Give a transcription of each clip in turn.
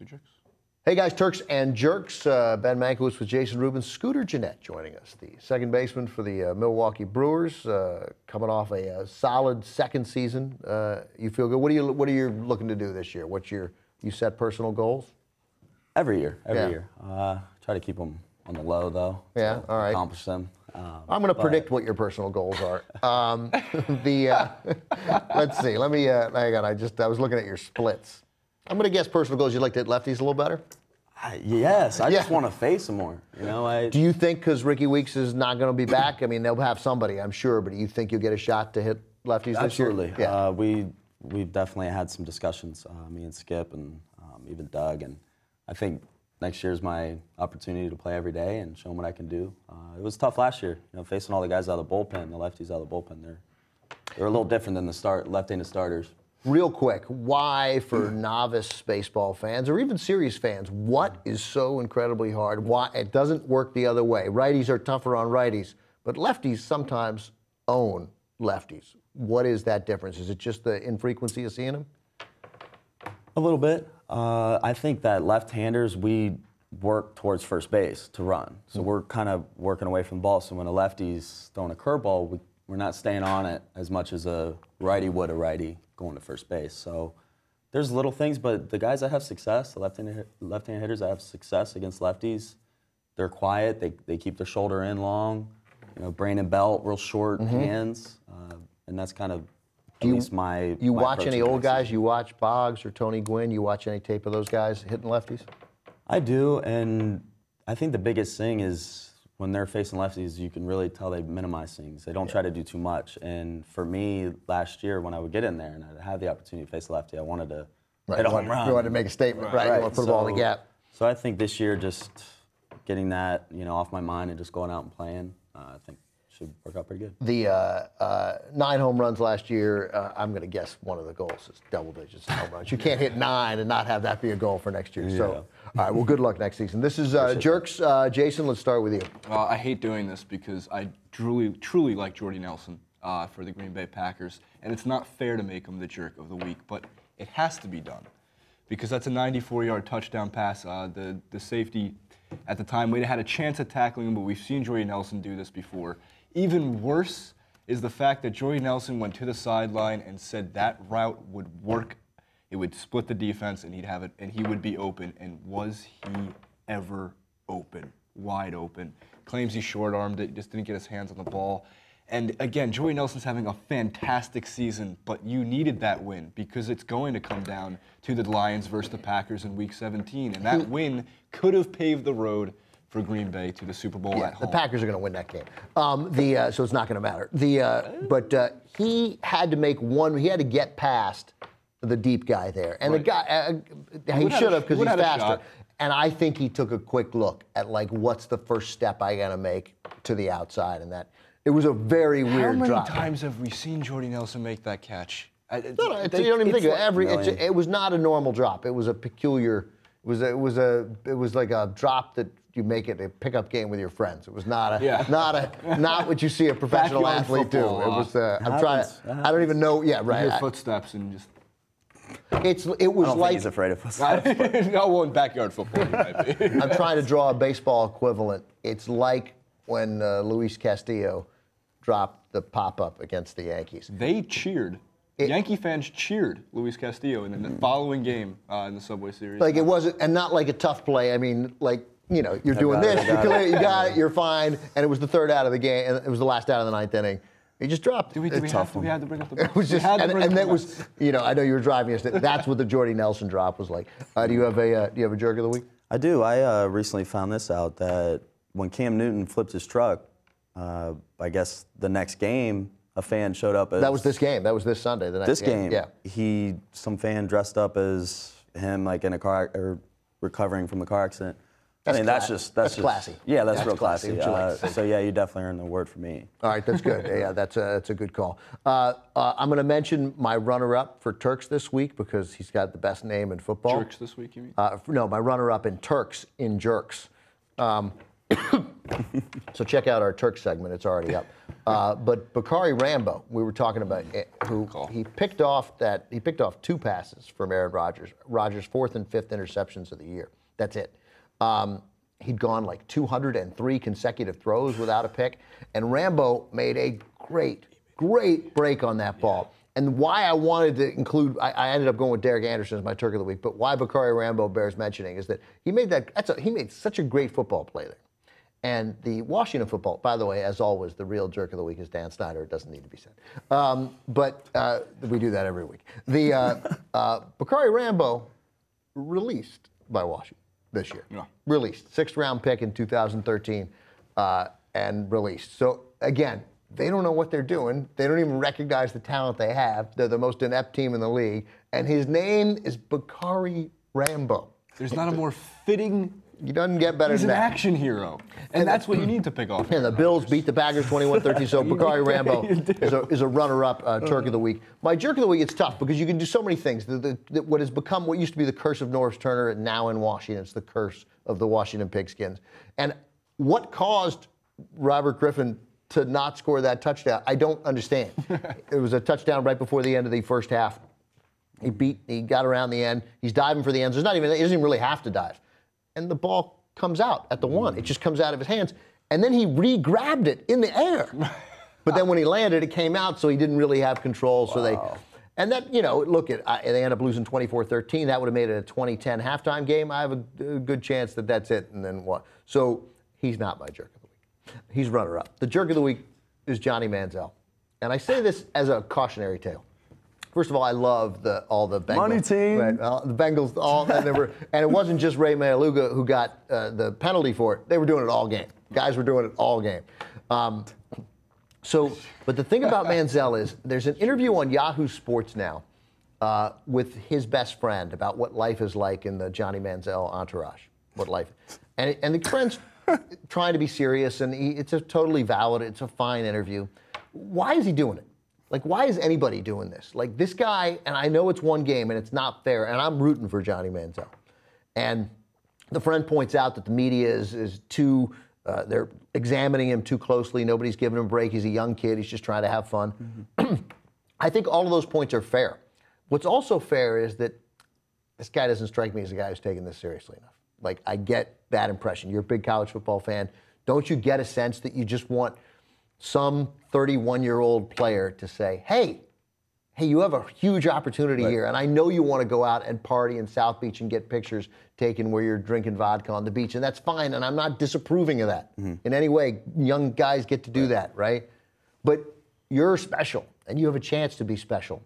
JURKS. Hey guys, Turks and Jerks. Ben Mankiewicz with Jason Rubin. Scooter Jeanette joining us, the second baseman for the Milwaukee Brewers, coming off a solid second season. You feel good. What are you looking to do this year? You set personal goals? Every year. Try to keep them on the low though. Yeah, all right. Accomplish them. I'm going to predict what your personal goals are. Let's see. Let me hang on. I was looking at your splits. I'm going to guess personal goals. You'd like to hit lefties a little better? Yes, I just want to face them more. Do you think because Ricky Weeks is not going to be back? I mean, they'll have somebody, I'm sure, but do you think you'll get a shot to hit lefties this year? Absolutely. Yeah. We've definitely had some discussions, me and Skip and even Doug, and I think next year is my opportunity to play every day and show them what I can do. It was tough last year, facing all the guys out of the bullpen, the lefties out of the bullpen. They're a little different than the left-handed starters. Real quick, why for novice baseball fans or even serious fans, what is so incredibly hard? Why it doesn't work the other way? Righties are tougher on righties, but lefties sometimes own lefties. What is that difference? Is it just the infrequency of seeing them? A little bit. I think that left-handers, we work towards first base to run. So we're kind of working away from the ball. So when a lefty's throwing a curveball, we're not staying on it as much as a righty would a righty going to first base. So there's little things, but the guys that have success, the left-hand hitters that have success against lefties, they're quiet. They keep their shoulder in long. Brandon Belt, real short hands, and that's kind of at least my. You my watch approach any to old next guys? season. You watch Boggs or Tony Gwynn? You watch any tape of those guys hitting lefties? I do, and I think the biggest thing is when they're facing lefties, you can really tell they minimize things. They don't try to do too much. And for me, last year, when I would get in there and I'd have the opportunity to face a lefty, I wanted to hit a home run. You wanted to make a statement, right? You want to put the ball in the gap. So I think this year, just getting that off my mind and just going out and playing, I think should work out pretty good. The 9 home runs last year, I'm going to guess one of the goals is double digits home runs. You can't hit 9 and not have that be a goal for next year. Yeah. So, all right, well, good luck next season. This is Jerks. Jason, let's start with you. I hate doing this because I truly like Jordy Nelson for the Green Bay Packers, and it's not fair to make him the jerk of the week, but it has to be done because that's a 94-yard touchdown pass. The safety at the time, we'd had a chance at tackling him, but we've seen Jordy Nelson do this before. Even worse is the fact that Jordy Nelson went to the sideline and said that route would work. It would split the defense, and he'd have it, and he would be open. And was he ever open? Wide open. Claims he short-armed it, just didn't get his hands on the ball. And again, Jordy Nelson's having a fantastic season, but you needed that win because it's going to come down to the Lions versus the Packers in Week 17, and that win could have paved the road for Green Bay to the Super Bowl at home. The Packers are going to win that game. So it's not going to matter. But he had to make one. He had to get past the deep guy there, and the guy he should have because he's faster. And I think he took a quick look at what's the first step I got to make to the outside, and that it was a very weird drop. How many times have we seen Jordy Nelson make that catch? You don't even think of it. It was not a normal drop. It was a peculiar. It was like a drop that you make it a pickup game with your friends. It was not what you see a professional athlete do. It was. I'm trying. I don't even know. Yeah, right. You hear footsteps and just. It was I don't like think he's afraid of footsteps. No, well, in backyard football, he might be. I'm trying to draw a baseball equivalent. It's like when Luis Castillo dropped the pop-up against the Yankees. They cheered. Yankee fans cheered Luis Castillo in the following game in the Subway Series. It wasn't, and not like a tough play. I mean, you're doing this, you got it, you're fine, and it was the third out of the game, and it was the last out of the ninth inning. He just dropped. We had to bring up the. It was just, and that was, I know you were driving us. That's what the Jordy Nelson drop was like. Do you have a jerk of the week? I do. I recently found this out that when Cam Newton flipped his truck, I guess the next game, a fan showed up as. That was this game. That was this Sunday. The next game. Yeah. Some fan dressed up as him, in a car or recovering from the car accident. That's just classy. Yeah, that's real classy. Classy. So yeah, you definitely earned the award for me. All right, that's good. Yeah, that's a good call. I'm going to mention my runner-up for Turks this week because he's got the best name in football. JURKS this week, you mean? No, my runner-up in Turks in JURKS. So check out our Turks segment. It's already up. But Bakari Rambo, we were talking about, he picked off 2 passes from Aaron Rodgers. Rodgers' 4th and 5th interceptions of the year. That's it. He'd gone like 203 consecutive throws without a pick, and Rambo made a great break on that ball. And why I wanted to include, I ended up going with Derek Anderson as my Turk of the Week, but why Bakari Rambo bears mentioning is that he made such a great football play there. And the Washington football, by the way, as always, the real Jerk of the Week is Dan Snyder. It doesn't need to be said. But we do that every week. The Bakari Rambo released by Washington this year. Yeah. Released. 6th-round pick in 2013 and released. So, again, they don't know what they're doing. They don't even recognize the talent they have. They're the most inept team in the league. And his name is Bakari Rambo. There's not a more fitting... He doesn't get better than that. He's an action hero. And that's what you need to pick off. And the Bills beat the Packers 21-13, so Bakari Rambo is a runner-up Turk of the Week. My Jerk of the Week, it's tough because you can do so many things. What has become what used to be the curse of Norris Turner, and now in Washington, it's the curse of the Washington Pigskins. And what caused Robert Griffin to not score that touchdown, I don't understand. It was a touchdown right before the end of the first half. He got around the end. He's diving for the end. He doesn't even really have to dive. And the ball comes out at the 1. It just comes out of his hands. And then he re-grabbed it in the air. But then when he landed, it came out, so he didn't really have control. So and that, look, they end up losing 24-13. That would have made it a 2010 halftime game. I have a good chance that that's it. And then what? So he's not my Jerk of the Week. He's runner-up. The Jerk of the Week is Johnny Manziel. And I say this as a cautionary tale. First of all, I love all the Bengals. Money team. Right, the Bengals, and it wasn't just Ray Mayaluga who got the penalty for it. They were doing it all game. Guys were doing it all game. But the thing about Manziel is there's an interview on Yahoo Sports now with his best friend about what life is like in the Johnny Manziel entourage. What life, and the friend's trying to be serious, and it's a totally valid, it's a fine interview. Why is he doing it? Like, why is anybody doing this? Like, this guy, and I know it's one game and it's not fair, and I'm rooting for Johnny Manziel. And the friend points out that the media is too, they're examining him too closely. Nobody's giving him a break. He's a young kid. He's just trying to have fun. Mm-hmm. I think all of those points are fair. What's also fair is that this guy doesn't strike me as a guy who's taking this seriously enough. Like, I get that impression. You're a big college football fan. Don't you get a sense that you just want some 31-year-old player to say, hey, you have a huge opportunity here, and I know you want to go out and party in South Beach and get pictures taken where you're drinking vodka on the beach, and that's fine, and I'm not disapproving of that in any way. Young guys get to do that, right? But you're special, and you have a chance to be special.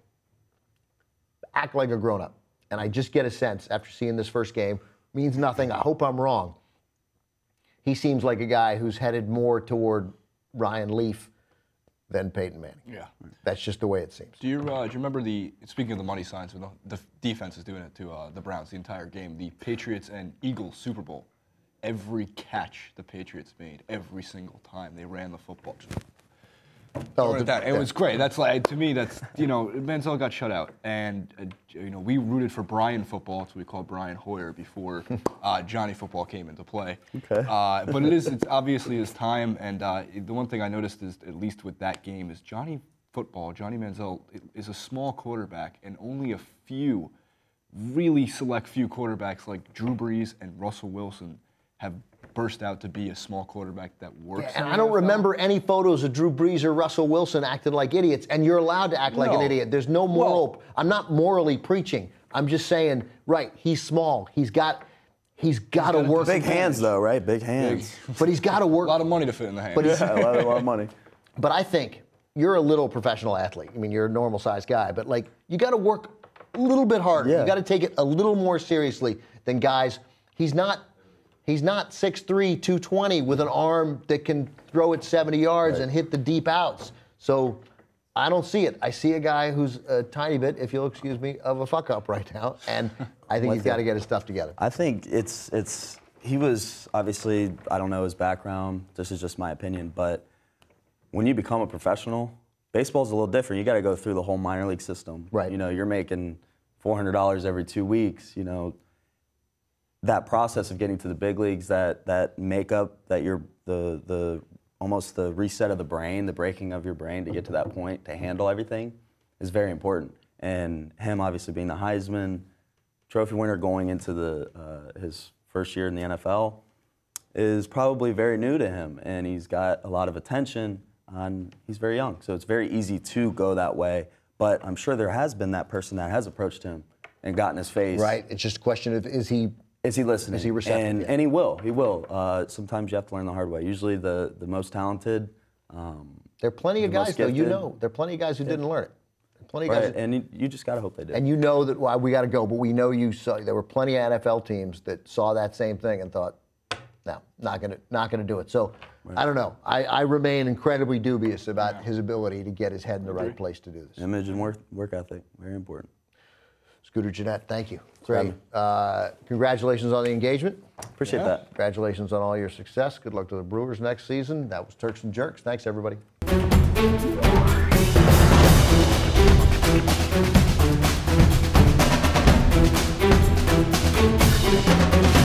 Act like a grown-up. And I just get a sense, after seeing this first game, means nothing. I hope I'm wrong. He seems like a guy who's headed more toward Ryan Leaf than Peyton Manning. Yeah. That's just the way it seems. Do you remember speaking of the money signs, when the defense is doing it to the Browns the entire game, the Patriots and Eagles Super Bowl, every catch the Patriots made, every single time they ran the football. It was great. That's like, to me, that's, Manziel got shut out. And, we rooted for Brian football. That's what we called Brian Hoyer before Johnny football came into play. Okay. But it's obviously his time. And the one thing I noticed is, at least with that game, is Johnny Manziel is a small quarterback, and only a few, really select few quarterbacks like Drew Brees and Russell Wilson have burst out to be a small quarterback that works. Yeah, and I don't remember any photos of Drew Brees or Russell Wilson acting like idiots, and you're allowed to act like an idiot. There's no moral. I'm not morally preaching. I'm just saying, right, he's small. He's got to work. Big hands, though, right? Big hands. But he's got to work. A lot of money to fit in the hands. But a lot of money. But I think you're a little professional athlete. I mean, you're a normal-sized guy, but, you got to work a little bit harder. Yeah. You got to take it a little more seriously than guys. He's not 6'3", 220 with an arm that can throw it 70 yards and hit the deep outs. So I don't see it. I see a guy who's a tiny bit, if you'll excuse me, of a fuck-up right now, and I think he's got to get his stuff together. I think he was, obviously, I don't know his background. This is just my opinion, but when you become a professional, baseball's a little different. You got to go through the whole minor league system. Right. You're making $400 every 2 weeks, that process of getting to the big leagues, that makeup, that you're the almost the reset of the brain, the breaking of your brain to get to that point to handle everything is very important. And him obviously being the Heisman Trophy winner going into his first year in the NFL is probably very new to him, and he's got a lot of attention. He's very young, so it's very easy to go that way. But I'm sure there has been that person that has approached him and got in his face. Right. It's just a question of is he listening? Is he receptive? And he will. He will. Sometimes you have to learn the hard way. Usually the most talented. There are plenty of guys, though. You know, there are plenty of guys who didn't learn it. Plenty of guys. And you just got to hope they did. And you know that we got to go, but we know you saw. There were plenty of NFL teams that saw that same thing and thought, no, not gonna do it. So I don't know. I remain incredibly dubious about his ability to get his head in the right place to do this. Image and work ethic, very important. Scooter Jeanette, thank you. Great. Congratulations on the engagement. Appreciate that. Congratulations on all your success. Good luck to the Brewers next season. That was Turks and Jerks. Thanks, everybody.